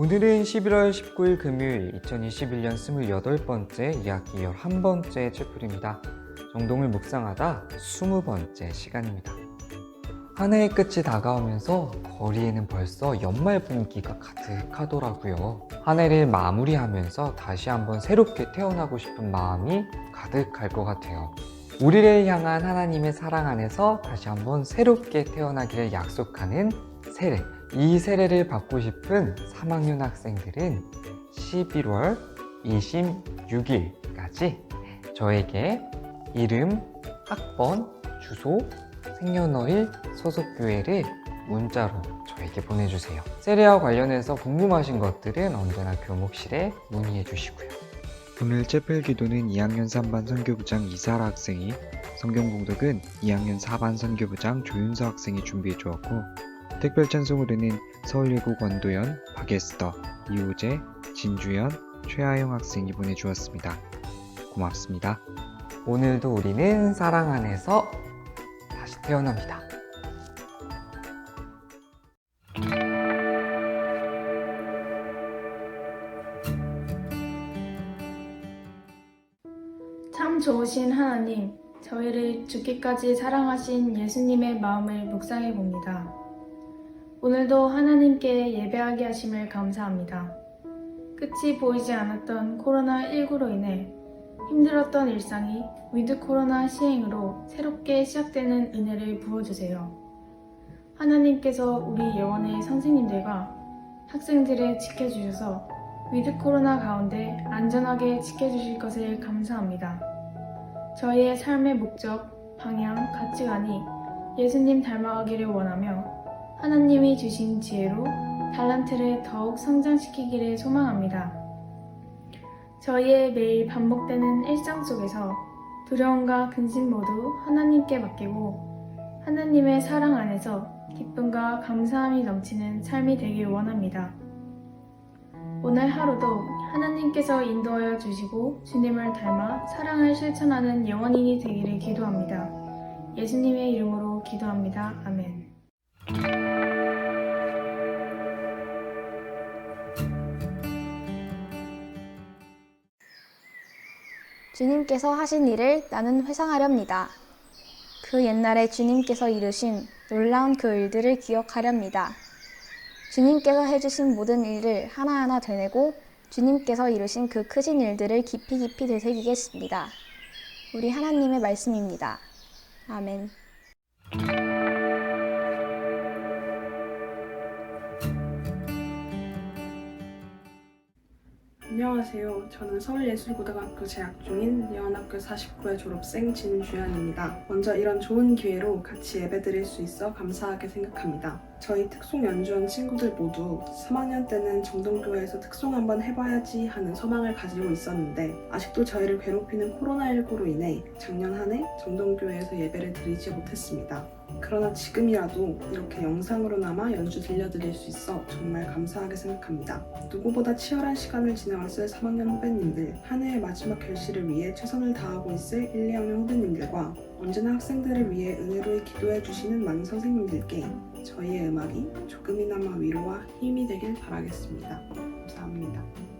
오늘은 11월 19일 금요일 2021년 28번째 이야기 11번째 챕플입니다. 정동을 묵상하다 20번째 시간입니다. 한 해의 끝이 다가오면서 거리에는 벌써 연말 분위기가 가득하더라고요. 한 해를 마무리하면서 다시 한번 새롭게 태어나고 싶은 마음이 가득할 것 같아요. 우리를 향한 하나님의 사랑 안에서 다시 한번 새롭게 태어나기를 약속하는 세례. 이 세례를 받고 싶은 3학년 학생들은 11월 26일까지 저에게 이름, 학번, 주소, 생년월일, 소속교회를 문자로 저에게 보내주세요. 세례와 관련해서 궁금하신 것들은 언제나 교목실에 문의해 주시고요. 오늘 채플 기도는 2학년 3반 선교부장 이사라 학생이, 성경 봉독은 2학년 4반 선교부장 조윤서 학생이 준비해 주었고, 특별 찬송으로는 서울예고 권도연, 박예스더, 이호재, 진주연, 최하영 학생이 보내주었습니다. 고맙습니다. 오늘도 우리는 사랑 안에서 다시 태어납니다. 참 좋으신 하나님, 저희를 죽기까지 사랑하신 예수님의 마음을 묵상해 봅니다. 오늘도 하나님께 예배하게 하심을 감사합니다. 끝이 보이지 않았던 코로나19로 인해 힘들었던 일상이 위드 코로나 시행으로 새롭게 시작되는 은혜를 부어주세요. 하나님께서 우리 예원의 선생님들과 학생들을 지켜주셔서 위드 코로나 가운데 안전하게 지켜주실 것을 감사합니다. 저희의 삶의 목적, 방향, 가치관이 예수님 닮아가기를 원하며 하나님이 주신 지혜로 달란트를 더욱 성장시키기를 소망합니다. 저희의 매일 반복되는 일상 속에서 두려움과 근심 모두 하나님께 맡기고 하나님의 사랑 안에서 기쁨과 감사함이 넘치는 삶이 되길 원합니다. 오늘 하루도 하나님께서 인도하여 주시고 주님을 닮아 사랑을 실천하는 영원인이 되기를 기도합니다. 예수님의 이름으로 기도합니다. 아멘. 주님께서 하신 일을 나는 회상하렵니다. 그 옛날에 주님께서 이루신 놀라운 그 일들을 기억하렵니다. 주님께서 해주신 모든 일을 하나하나 되뇌고 주님께서 이루신 그 크신 일들을 깊이 깊이 되새기겠습니다. 우리 하나님의 말씀입니다. 아멘. 안녕하세요. 저는 서울예술고등학교 재학 중인 예원학교 49회 졸업생 진주연입니다. 먼저 이런 좋은 기회로 같이 예배드릴 수 있어 감사하게 생각합니다. 저희 특송 연주원 친구들 모두 3학년 때는 정동교회에서 특송 한번 해봐야지 하는 소망을 가지고 있었는데 아직도 저희를 괴롭히는 코로나19로 인해 작년 한 해 정동교회에서 예배를 드리지 못했습니다. 그러나 지금이라도 이렇게 영상으로나마 연주 들려드릴 수 있어 정말 감사하게 생각합니다. 누구보다 치열한 시간을 지나왔을 3학년 후배님들, 한 해의 마지막 결실을 위해 최선을 다하고 있을 1, 2학년 후배님들과 언제나 학생들을 위해 은혜로이 기도해 주시는 많은 선생님들께 저희의 음악이 조금이나마 위로와 힘이 되길 바라겠습니다. 감사합니다.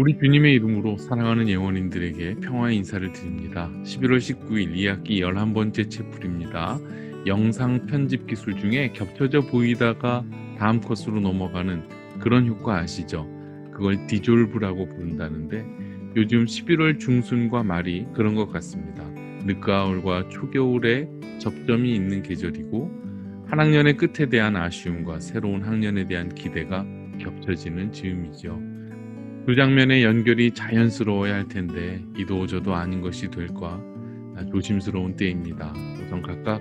우리 주님의 이름으로 사랑하는 예원인들에게 평화의 인사를 드립니다. 11월 19일 2학기 11번째 채플입니다. 영상 편집 기술 중에 겹쳐져 보이다가 다음 컷으로 넘어가는 그런 효과 아시죠? 그걸 디졸브라고 부른다는데 요즘 11월 중순과 말이 그런 것 같습니다. 늦가을과 초겨울에 접점이 있는 계절이고 한 학년의 끝에 대한 아쉬움과 새로운 학년에 대한 기대가 겹쳐지는 즈음이죠. 두 장면의 연결이 자연스러워야 할 텐데 이도저도 아닌 것이 될까 조심스러운 때입니다. 우선 각각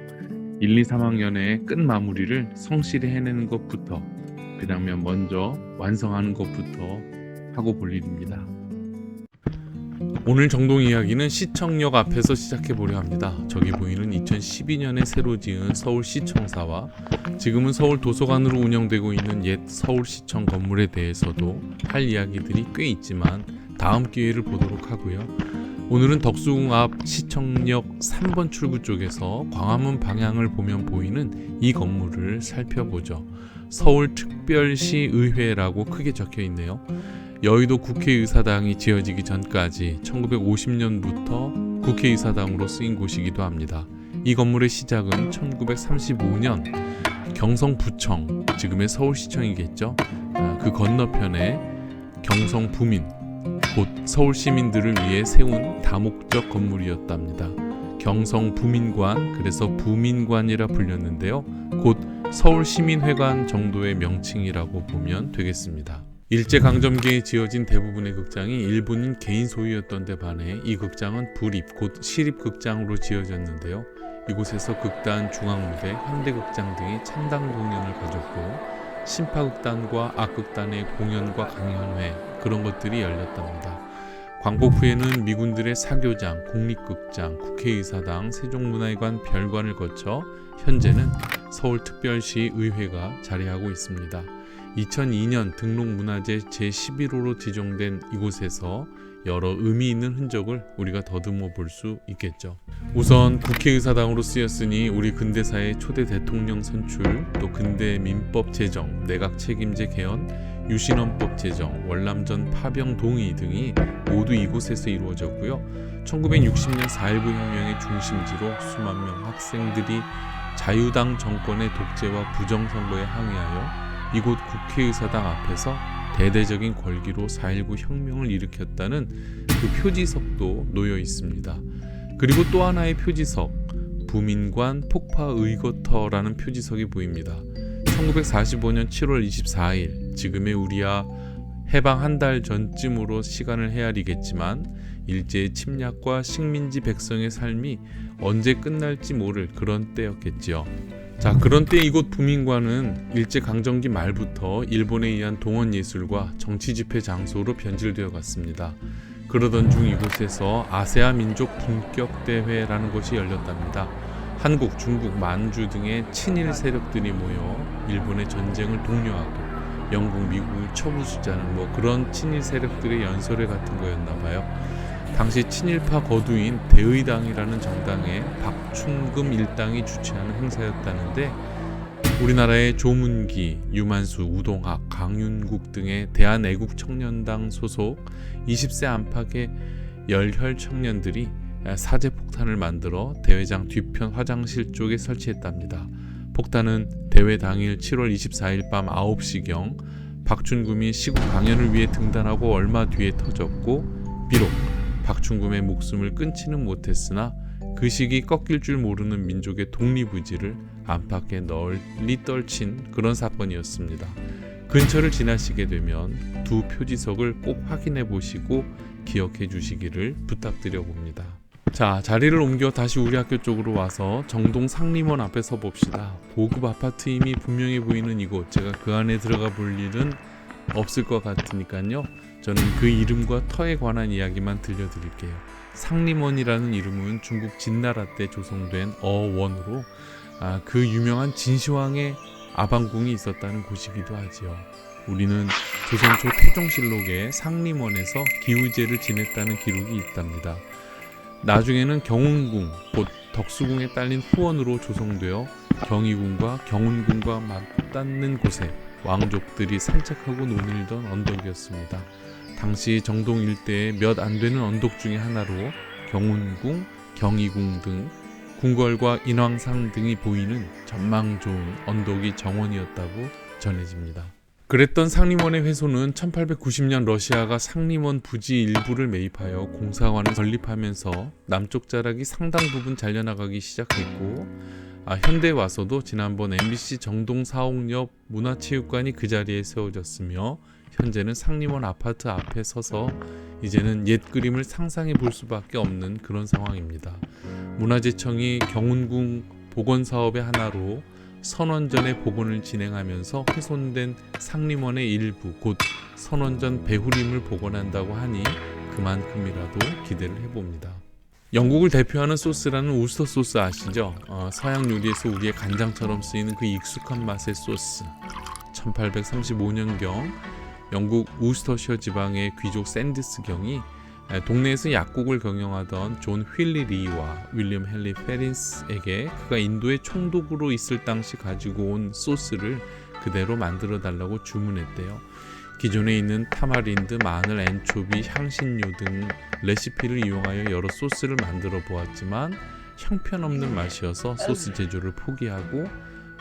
1, 2, 3학년의 끝 마무리를 성실히 해내는 것부터 그 장면 먼저 완성하는 것부터 하고 볼 일입니다. 오늘 정동 이야기는 시청역 앞에서 시작해 보려 합니다. 저기 보이는 2012년에 새로 지은 서울시청사와 지금은 서울도서관으로 운영되고 있는 옛 서울시청 건물에 대해서도 할 이야기들이 꽤 있지만 다음 기회를 보도록 하고요. 오늘은 덕수궁 앞 시청역 3번 출구 쪽에서 광화문 방향을 보면 보이는 이 건물을 살펴보죠. 서울특별시 의회라고 크게 적혀 있네요. 여의도 국회의사당이 지어지기 전까지 1950년부터 국회의사당으로 쓰인 곳이기도 합니다. 이 건물의 시작은 1935년 경성부청, 지금의 서울시청이겠죠. 그 건너편에 경성부민, 곧 서울시민들을 위해 세운 다목적 건물이었답니다. 경성부민관, 그래서 부민관이라 불렸는데요. 곧 서울시민회관 정도의 명칭이라고 보면 되겠습니다. 일제강점기에 지어진 대부분의 극장이 일본인 개인 소유였던 데 반해 이 극장은 불입, 곧 시립극장으로 지어졌는데요. 이곳에서 극단, 중앙무대, 현대극장 등의 창단 공연을 가졌고 신파극단과 악극단의 공연과 강연회 그런 것들이 열렸답니다. 광복 후에는 미군들의 사교장, 국립극장, 국회의사당, 세종문화회관 별관을 거쳐 현재는 서울특별시 의회가 자리하고 있습니다. 2002년 등록문화재 제11호로 지정된 이곳에서 여러 의미 있는 흔적을 우리가 더듬어 볼 수 있겠죠. 우선 국회의사당으로 쓰였으니 우리 근대사의 초대 대통령 선출, 또 근대 민법 제정, 내각 책임제 개헌, 유신헌법 제정, 월남전 파병 동의 등이 모두 이곳에서 이루어졌고요. 1960년 4.19 혁명의 중심지로 수만 명 학생들이 자유당 정권의 독재와 부정선거에 항의하여 이곳 국회의사당 앞에서 대대적인 걸기로 4.19 혁명을 일으켰다는 그 표지석도 놓여 있습니다. 그리고 또 하나의 표지석, 부민관 폭파의거터라는 표지석이 보입니다. 1945년 7월 24일, 지금의 우리야 해방 한 달 전쯤으로 시간을 헤아리겠지만 일제의 침략과 식민지 백성의 삶이 언제 끝날지 모를 그런 때였겠지요. 자, 그런 때 이곳 부민관은 일제강점기 말부터 일본에 의한 동원예술과 정치집회 장소로 변질되어 갔습니다. 그러던 중 이곳에서 아세아 민족 분격대회라는 것이 열렸답니다. 한국, 중국, 만주 등의 친일 세력들이 모여 일본의 전쟁을 독려하고 영국, 미국을 처부수자는 그런 친일 세력들의 연설회 같은 거였나봐요. 당시 친일파 거두인 대의당이라는 정당의 박충금 일당이 주최하는 행사였다는데 우리나라의 조문기, 유만수, 우동학, 강윤국 등의 대한애국청년당 소속 20세 안팎의 열혈 청년들이 사제폭탄을 만들어 대회장 뒤편 화장실 쪽에 설치했답니다. 폭탄은 대회 당일 7월 24일 밤 9시경 박춘금이 시국 강연을 위해 등단하고 얼마 뒤에 터졌고 비록 박충금의 목숨을 끊지는 못했으나 그 시기 꺾일 줄 모르는 민족의 독립의지를 안팎에 널리 떨친 그런 사건이었습니다. 근처를 지나시게 되면 두 표지석을 꼭 확인해 보시고 기억해 주시기를 부탁드려 봅니다. 자, 자리를 옮겨 다시 우리 학교 쪽으로 와서 정동 상림원 앞에 서 봅시다. 고급 아파트임이 분명해 보이는 이곳, 제가 그 안에 들어가 볼 일은 없을 것 같으니까요. 저는 그 이름과 터에 관한 이야기만 들려드릴게요. 상림원이라는 이름은 중국 진나라 때 조성된 어원으로 그 유명한 진시황의 아방궁이 있었다는 곳이기도 하지요. 우리는 조선초 태종실록에 상림원에서 기우제를 지냈다는 기록이 있답니다. 나중에는 경운궁, 곧 덕수궁에 딸린 후원으로 조성되어 경희궁과 경운궁과 맞닿는 곳에 왕족들이 산책하고 논일던 언덕이었습니다. 당시 정동 일대의 몇 안 되는 언덕 중의 하나로 경운궁, 경희궁 등 궁궐과 인왕산 등이 보이는 전망 좋은 언덕이 정원이었다고 전해집니다. 그랬던 상림원의 훼손은 1890년 러시아가 상림원 부지 일부를 매입하여 공사관을 건립하면서 남쪽 자락이 상당 부분 잘려나가기 시작했고, 현대에 와서도 지난번 MBC 정동 사옥역 문화체육관이 그 자리에 세워졌으며, 현재는 상림원 아파트 앞에 서서 이제는 옛 그림을 상상해 볼 수밖에 없는 그런 상황입니다. 문화재청이 경운궁 복원 사업의 하나로 선원전의 복원을 진행하면서 훼손된 상림원의 일부, 곧 선원전 배후림을 복원한다고 하니 그만큼이라도 기대를 해봅니다. 영국을 대표하는 소스라는 우스터 소스 아시죠? 서양 요리에서 우리의 간장처럼 쓰이는 그 익숙한 맛의 소스. 1835년경 영국 우스터셔 지방의 귀족 샌디스 경이 동네에서 약국을 경영하던 존 휠리 리와 윌리엄 헨리 페린스에게 그가 인도에 총독으로 있을 당시 가지고 온 소스를 그대로 만들어 달라고 주문했대요. 기존에 있는 타마린드, 마늘, 엔초비, 향신료 등 레시피를 이용하여 여러 소스를 만들어 보았지만 형편없는 맛이어서 소스 제조를 포기하고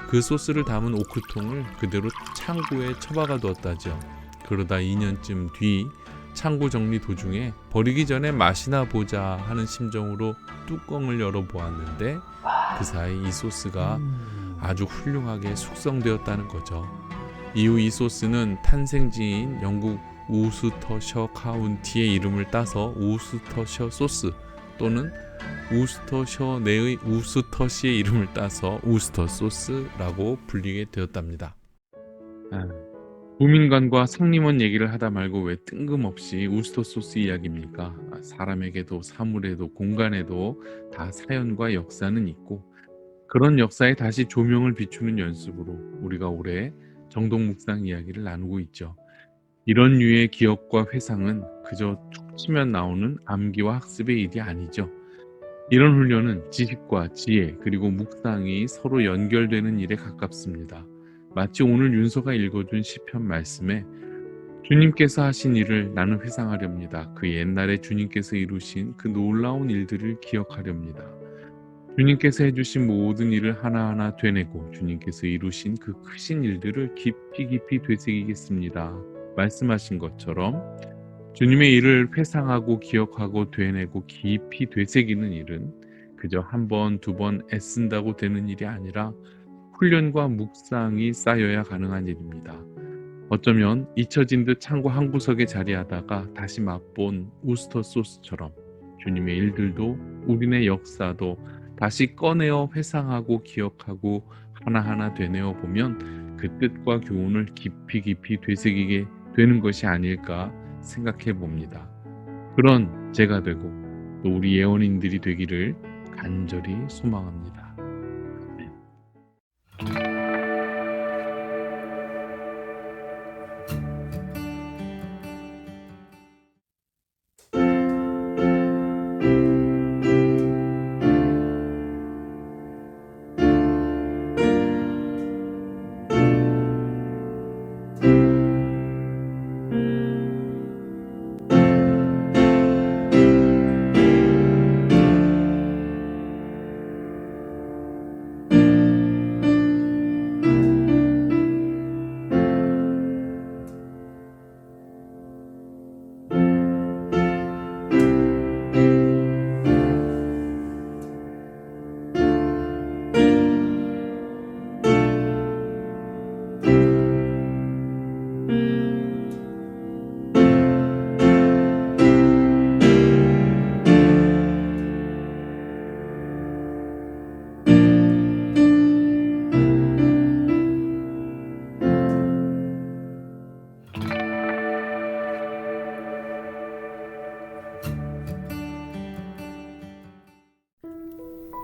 그 소스를 담은 오크통을 그대로 창고에 처박아 두었다죠. 그러다 2년쯤 뒤 창고 정리 도중에 버리기 전에 맛이나 보자 하는 심정으로 뚜껑을 열어보았는데 그 사이 이 소스가 아주 훌륭하게 숙성되었다는 거죠. 이후 이 소스는 탄생지인 영국 우스터셔 카운티의 이름을 따서 우스터셔 소스 또는 우스터셔 내의 우스터시의 이름을 따서 우스터 소스라고 불리게 되었답니다. 부민관과 상림원 얘기를 하다 말고 왜 뜬금없이 우스터 소스 이야기입니까? 사람에게도 사물에도 공간에도 다 사연과 역사는 있고, 그런 역사에 다시 조명을 비추는 연습으로 우리가 올해 정동 묵상 이야기를 나누고 있죠. 이런 류의 기억과 회상은 그저 툭 치면 나오는 암기와 학습의 일이 아니죠. 이런 훈련은 지식과 지혜 그리고 묵상이 서로 연결되는 일에 가깝습니다. 마치 오늘 윤서가 읽어준 시편 말씀에 주님께서 하신 일을 나는 회상하렵니다. 그 옛날에 주님께서 이루신 그 놀라운 일들을 기억하렵니다. 주님께서 해주신 모든 일을 하나하나 되뇌고 주님께서 이루신 그 크신 일들을 깊이 되새기겠습니다. 말씀하신 것처럼 주님의 일을 회상하고 기억하고 되뇌고 깊이 되새기는 일은 그저 한 번, 두 번 애쓴다고 되는 일이 아니라 훈련과 묵상이 쌓여야 가능한 일입니다. 어쩌면 잊혀진 듯 창고 한 구석에 자리하다가 다시 맛본 우스터 소스처럼 주님의 일들도 우리네 역사도 다시 꺼내어 회상하고 기억하고 하나하나 되뇌어 보면 그 뜻과 교훈을 깊이 되새기게 되는 것이 아닐까 생각해 봅니다. 그런 제가 되고 또 우리 예언인들이 되기를 간절히 소망합니다.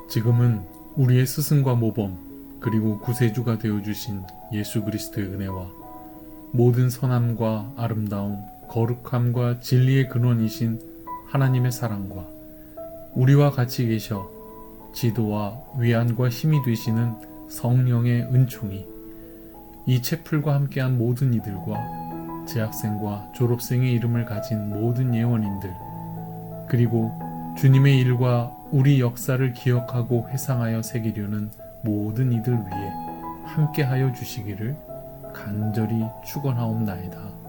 지금은 우리의 스승과 모범 그리고 구세주가 되어주신 예수 그리스도의 은혜와 모든 선함과 아름다움, 거룩함과 진리의 근원이신 하나님의 사랑과 우리와 같이 계셔 지도와 위안과 힘이 되시는 성령의 은총이 이 채플과 함께한 모든 이들과 재학생과 졸업생의 이름을 가진 모든 예원인들, 그리고 주님의 일과 우리 역사를 기억하고 회상하여 새기려는 모든 이들 위해 함께하여 주시기를 간절히 축원하옵나이다.